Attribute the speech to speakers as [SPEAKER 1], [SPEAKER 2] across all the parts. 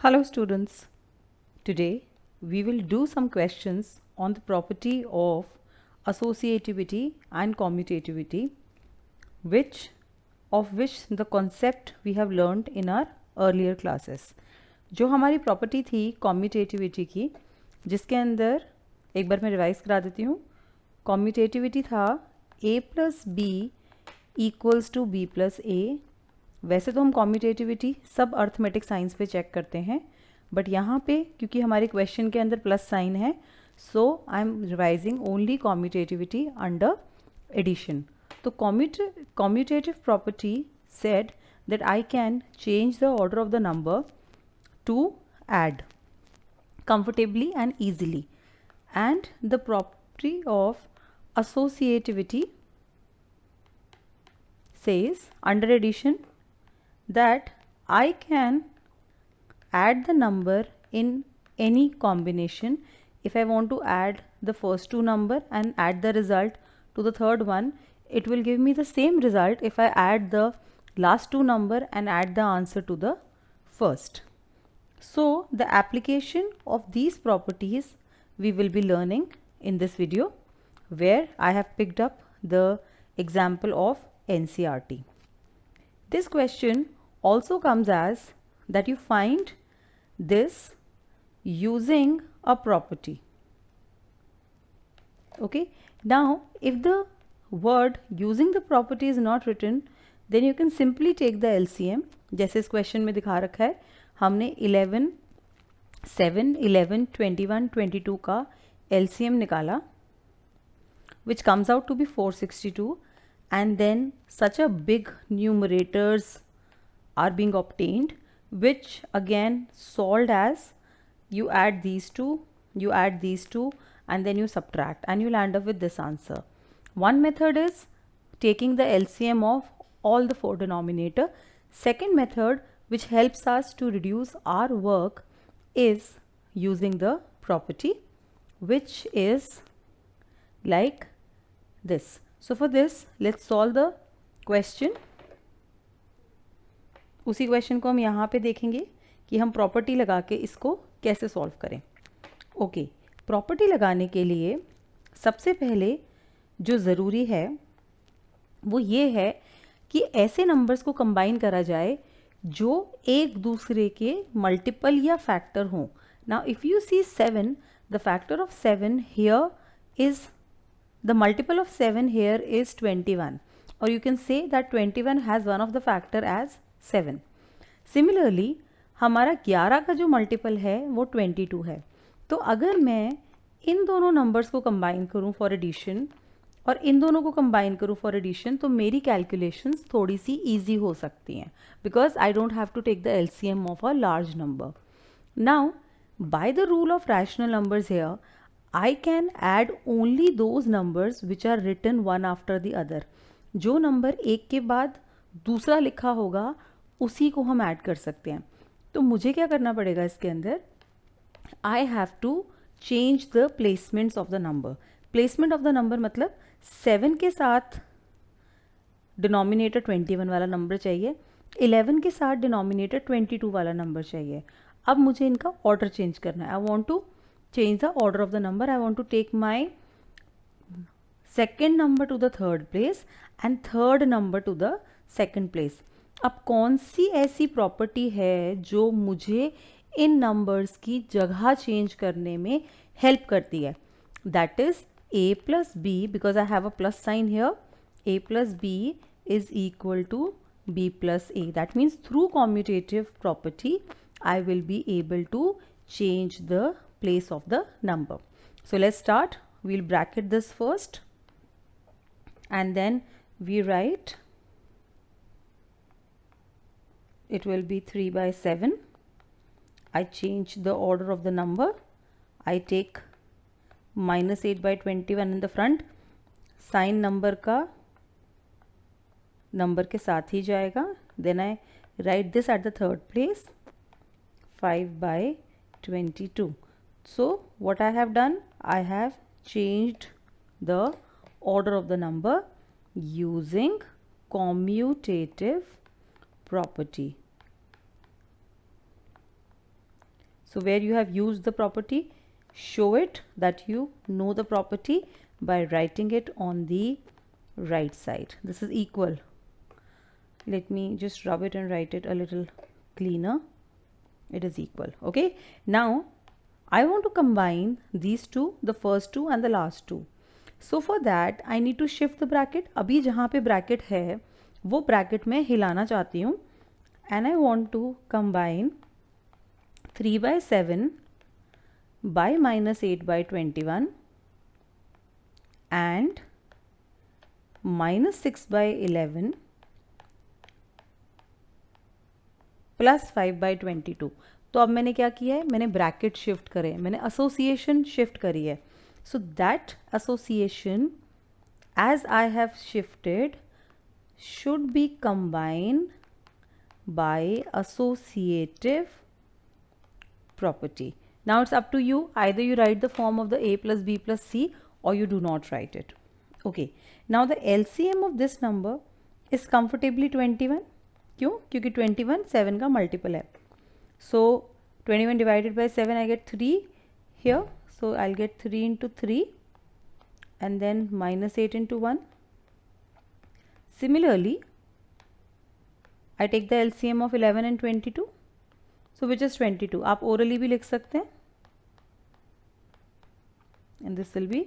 [SPEAKER 1] Hello students, today we will do some questions on the property of associativity and commutativity which the concept we have learned in our earlier classes. जो हमारी property थी कॉम्यूटेटिविटी की, जिसके अंदर एक बार मैं revise करा देती हूँ. कॉम्यूटेटिविटी था a plus B equals to B plus A. वैसे तो हम कॉम्यूटेटिविटी सब अर्थमेटिक साइंस पे चेक करते हैं, बट यहाँ पे क्योंकि हमारे क्वेश्चन के अंदर प्लस साइन है, so I am revising only commutativity under addition. तो commutative property said that I can change the order of the number to add comfortably and easily, and the property of associativity says under addition that I can add the number in any combination. If I want to add the first two number and add the result to the third one, it will give me the same result if I add the last two number and add the answer to the first. So the application of these properties we will be learning in this video, where I have picked up the example of NCERT. This question also comes as that you find this using a property. Okay, now if the word using the property is not written, then you can simply take the LCM. जैसे इस question में दिखा रखा है, हमने 11, 7, 11, 21, 22 का LCM निकाला, which comes out to be 462, and then such a big numerators are being obtained, which again solved as you add these two, and then you subtract, and you'll end up with this answer. One method is taking the LCM of all the four denominator. Second method, which helps us to reduce our work, is using the property, which is like this. So for this, let's solve the question. उसी question को हम यहाँ पे देखेंगे कि हम property लगा के इसको कैसे सॉल्व करें. ओके, प्रॉपर्टी लगाने के लिए सबसे पहले जो ज़रूरी है वो ये है कि ऐसे नंबर्स को कंबाइन करा जाए जो एक दूसरे के मल्टीपल या फैक्टर हों. Now if you see 7, the factor of 7 here is the multiple of 7 here is 21, or you can say that 21 has one of the factor as 7. Similarly, हमारा 11 का जो मल्टीपल है वो 22 है. तो अगर मैं इन दोनों नंबर्स को कंबाइन करूं फॉर एडिशन और इन दोनों को कंबाइन करूं फॉर एडिशन, तो मेरी कैलकुलेशंस थोड़ी सी ईजी हो सकती हैं, because I don't have to take the LCM of a large number. Now by the rule of rational numbers here, I can add only those numbers which are written one after the other. जो number एक के बाद दूसरा लिखा होगा उसी को हम ऐड कर सकते हैं. तो मुझे क्या करना पड़ेगा इसके अंदर, I have to change the placements of the number. Placement of the number मतलब 7 के साथ डिनोमिनेटर 21 वाला नंबर चाहिए, 11 के साथ डिनोमिनेटर 22 वाला नंबर चाहिए. अब मुझे इनका ऑर्डर चेंज करना है. I want to change the order of the number. I want to take my second number to the third place and third number to the second place. अब कौन सी ऐसी प्रॉपर्टी है जो मुझे इन नंबर्स की जगह चेंज करने में हेल्प करती है? That is a plus b, because I have a plus sign here. A plus b is equal to b plus a. That means through commutative property I will be able to change the place of the number. So let's start. We'll bracket this first and then we write it will be 3 by 7. I change the order of the number. I take minus 8 by 21 in the front. Sign number का number के साथ ही जाएगा. Then I write this at the third place, 5 by 22. So what I have done, I have changed the order of the number using commutative property. So where you have used the property, show it that you know the property by writing it on the right side. This is equal. Let me just rub it and write it a little cleaner. It is equal. Okay, now I want to combine these two, the first two and the last two. So for that I need to shift the bracket. अभी जहाँ पे bracket है वो bracket मैं हिलाना चाहती हूँ, and I want to combine 3 by 7 by minus 8 by 21 and minus 6 by 11 plus 5 by 22. तो अब मैंने क्या किया है, मैंने ब्रैकेट शिफ्ट करे, मैंने एसोसिएशन शिफ्ट करी है. So that association as I have shifted should be combined by associative property. Now it's up to you, either you write the form of the a plus b plus c or you do not write it. Okay, now the LCM of this number is comfortably 21. क्यों? क्योंकि 21 7 का multiple है. So 21 divided by 7 I get 3 here, so I'll get 3 into 3 and then minus 8 into 1. Similarly I take the LCM of 11 and 22. So which is 22. आप orally भी लिख सकते हैं, and this will be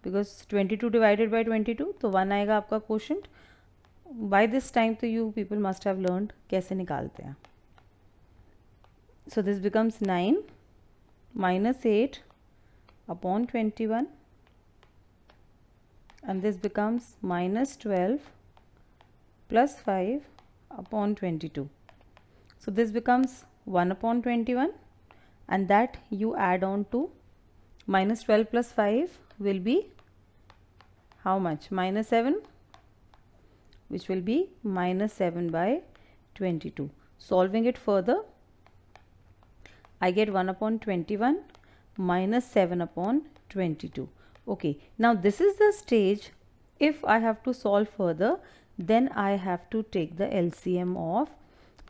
[SPEAKER 1] because 22 divided by 22 तो 1 आएगा आपका quotient. By this time तो you people must have learned कैसे निकालते हैं. So this becomes 9 minus 8 upon 21 and this becomes minus 12 plus 5 upon 22. So this becomes 1 upon 21 and that you add on to minus 12 plus 5 will be how much? Minus 7, which will be minus 7 by 22. Solving it further, I get 1 upon 21 minus 7 upon 22. Okay, now this is the stage. If I have to solve further, then I have to take the LCM of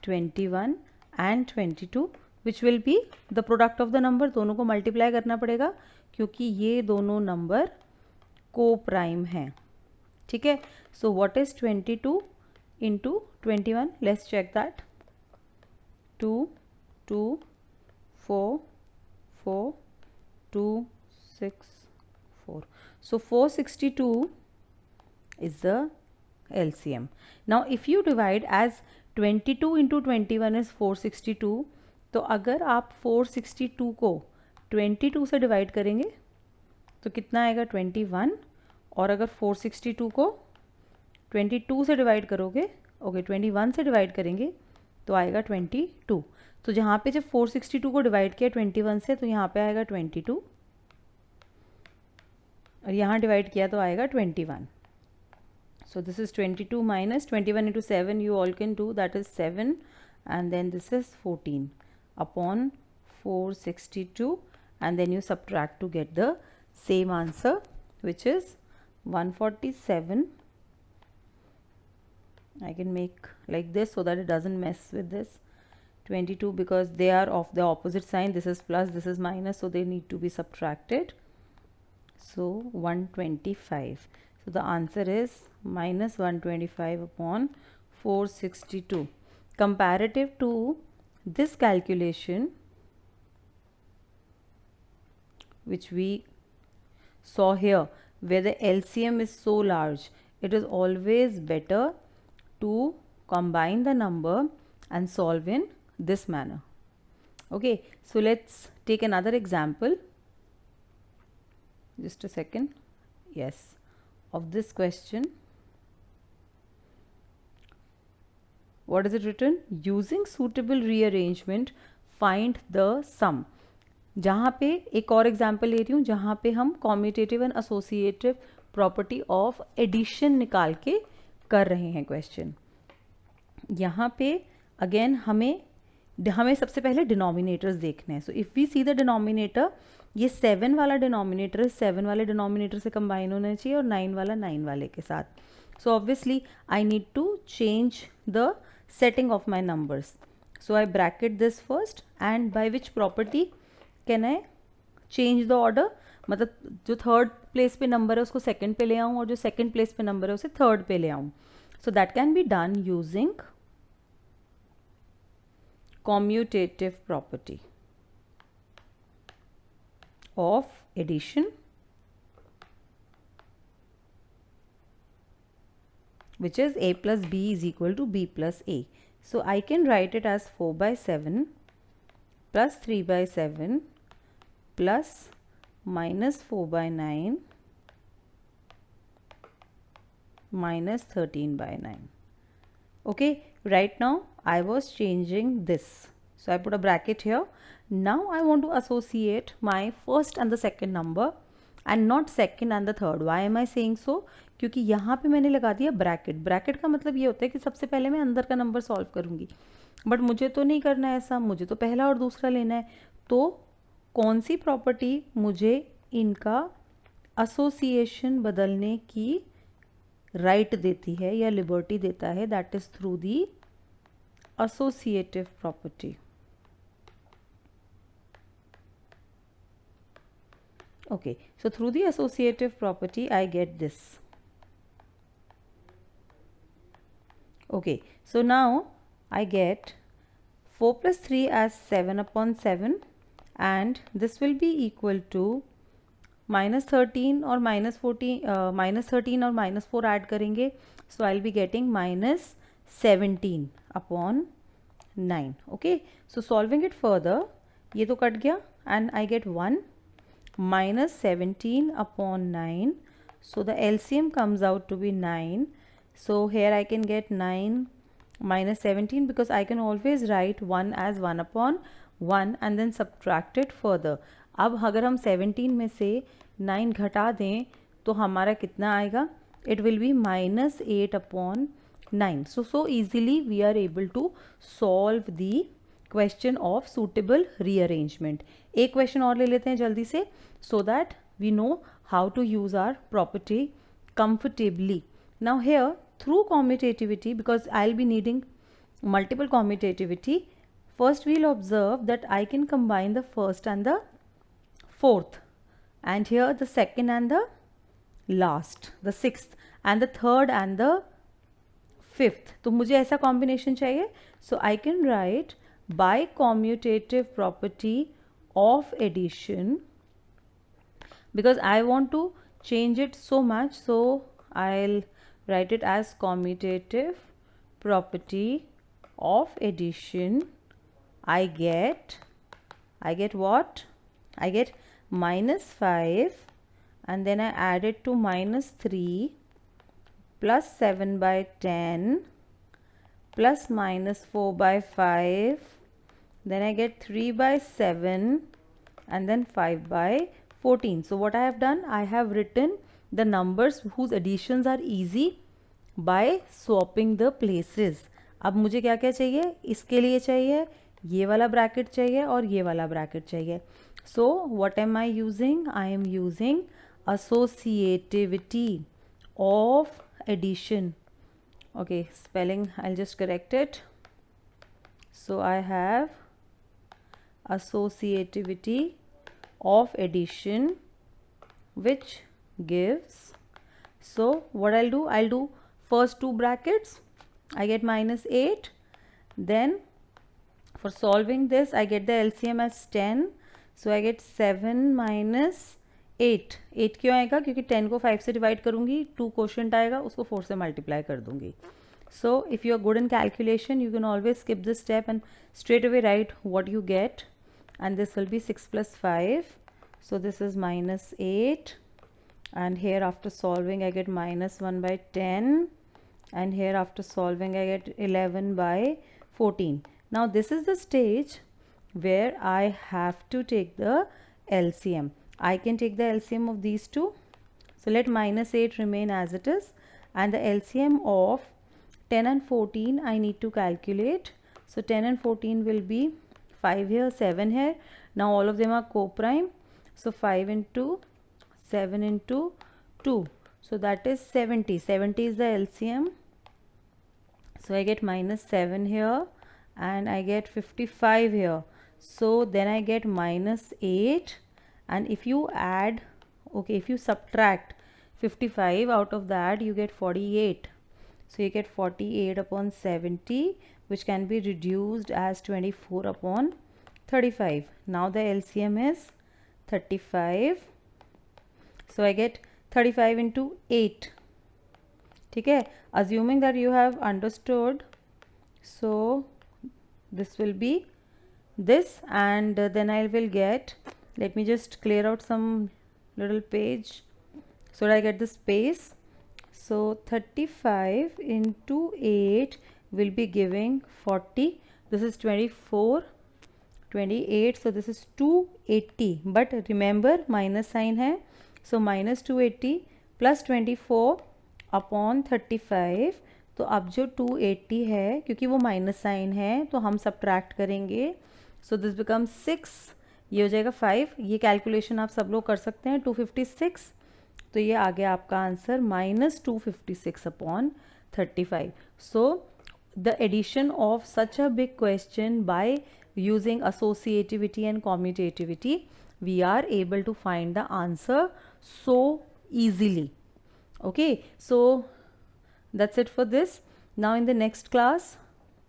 [SPEAKER 1] 21 and 22 which will be the product of the number. दोनों को multiply करना पड़ेगा क्योंकि ये दोनों number को prime हैं. ठीक है, so what is 22 into 21? Let's check that. 2 2 4 4 2 6 4. So 462 is the LCM. Now if you divide as 22 into 21 is 462, तो अगर आप 462 को 22 से डिवाइड करेंगे तो कितना आएगा? 21. और अगर 462 को 22 से डिवाइड करोगे, ओके 21 से डिवाइड करेंगे तो आएगा 22. तो जहाँ पे जब 462 को डिवाइड किया 21 से तो यहाँ पे आएगा 22 और यहाँ डिवाइड किया तो आएगा 21. So this is 22 minus 21 into 7 you all can do, that is 7, and then this is 14 upon 462 and then you subtract to get the same answer which is 147. I can make like this so that it doesn't mess with this 22 because they are of the opposite sign. This is plus, this is minus, so they need to be subtracted. So 125. So the answer is minus 125 upon 462. Comparative to this calculation which we saw here where the LCM is so large, it is always better to combine the number and solve in this manner. Okay, so let's take another example. Just a second. Yes, of this question. What is it written? Using suitable rearrangement, find the sum. जहाँ पे एक और example ले रही हूँ जहाँ पे हम commutative and associative property of addition निकाल के कर रहे हैं क्वेश्चन. यहाँ पे अगेन हमें सबसे पहले डिनोमिनेटर्स देखने हैं. So if we see the denominator, ये 7 वाला डिनोमिनेटर 7 वाले डिनोमिनेटर से कंबाइन होना चाहिए और 9 वाला 9 वाले के साथ. So obviously I need to change the setting of my numbers. So I bracket this first, and by which property? Can I change the order, मतलब जो थर्ड प्लेस पे नंबर है उसको सेकंड पे ले आऊँ और जो सेकंड प्लेस पे नंबर है उसे थर्ड पे ले आऊँ. So that can be done using commutative property of addition, which is a plus b is equal to b plus a. So I can write it as 4 by 7 plus 3 by 7 plus minus 4 by 9 minus 13 by 9. Okay, right now I was changing this, so I put a bracket here. Now I want to associate my first and the second number and not second and the third. Why am I saying so? क्योंकि यहाँ पे मैंने लगा दिया bracket. Bracket का मतलब ये होता है कि सबसे पहले मैं अंदर का नंबर सॉल्व करूँगी, बट मुझे तो नहीं करना है ऐसा, मुझे तो पहला और दूसरा लेना है. तो कौन सी प्रॉपर्टी मुझे इनका एसोसिएशन बदलने की राइट देती है या लिबर्टी देता है? That is through the associative property. Okay, so through the associative property I get this. Okay, so now I get 4 plus 3 as 7 upon 7, and this will be equal to minus 13 और minus 14, minus 13 और minus 4 add करेंगे, so I'll be getting minus 17 upon 9. Okay, so solving it further, ये तो cut गया and I get 1 minus 17 upon 9, so the LCM comes out to be 9. So here I can get 9 minus 17 because I can always write 1 as 1 upon 1 and then subtract it further. अब अगर हम 17 में से 9 घटा दें तो हमारा कितना आएगा? It will be minus 8 upon 9. So easily we are able to solve the question of suitable rearrangement. एक question और ले लेते हैं जल्दी से, so that we know how to use our property comfortably. Now here through commutativity, because I'll be needing multiple commutativity, first we'll observe that I can combine the first and the fourth, and here the second and the last, the sixth, and the third and the fifth. तो मुझे ऐसा combination चाहिए, so I can write by commutative property of addition, because I want to change it so much, so I'll write it as commutative property of addition. I get what? I get minus 5 and then I add it to minus 3 plus 7 by 10 plus minus 4 by 5, then I get 3 by 7 and then 5 by 14. So what I have done, I have written the numbers whose additions are easy by swapping the places. अब मुझे क्या क्या चाहिए? इसके लिए चाहिए ये वाला ब्रैकेट चाहिए और ये वाला ब्रैकेट चाहिए. So what am I using? I am using associativity of addition. Okay, spelling I'll just correct it. So I have associativity of addition, which gives, so what I'll do first two brackets, I get minus 8, then for solving this I get the LCM as 10, so I get 7 minus 8. 8 क्यों आएगा? क्योंकि 10 को 5 से divide करूँगी, 2 quotient आएगा, उसको 4 से multiply कर दूँगी. So if you are good in calculation, you can always skip this step and straight away write what you get, and this will be 6 plus 5. So this is minus 8, and here after solving I get minus 1 by 10, and here after solving I get 11 by 14. Now this is the stage where I have to take the LCM. I can take the LCM of these two. So let minus 8 remain as it is, and the LCM of 10 and 14 I need to calculate. So 10 and 14 will be 5 here, 7 here. Now all of them are co-prime. So 5 into 7 into 2. So that is 70. 70 is the LCM. So I get minus 7 here and I get 55 here. So then I get minus 8, and if you add, okay, if you subtract 55 out of that, you get 48. So you get 48 upon 70, which can be reduced as 24 upon 35. Now the LCM is 35. So I get 35 into 8. ठीक है, assuming that you have understood, so this will be this, and then I will get, let me just clear out some little page so that I get the space. So 35 into 8 will be giving 40. This is 24, 28, so this is 280, but remember minus sign hai, so minus 280 plus 24 upon 35. तो अब जो 280 है, क्योंकि वो minus sign है तो हम subtract करेंगे, सो दिस बिकम 6, ये हो जाएगा 5. ये कैलकुलेशन आप सब लोग कर सकते हैं. 256, तो ये आ गया आपका answer minus 256 upon 35. So the addition of such a big question by using associativity and commutativity, we are able to find the answer so easily. Okay, so that's it for this. Now in the next class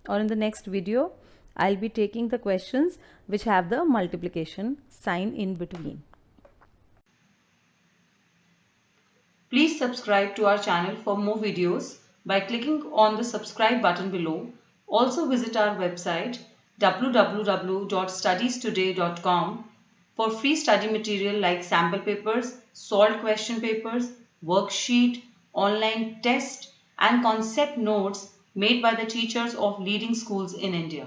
[SPEAKER 1] or in the next video, I'll be taking the questions which have the multiplication sign in between.
[SPEAKER 2] Please subscribe to our channel for more videos by clicking on the subscribe button below. Also visit our website www.studiestoday.com for free study material like sample papers, solved question papers, worksheet, online test and concept notes made by the teachers of leading schools in India.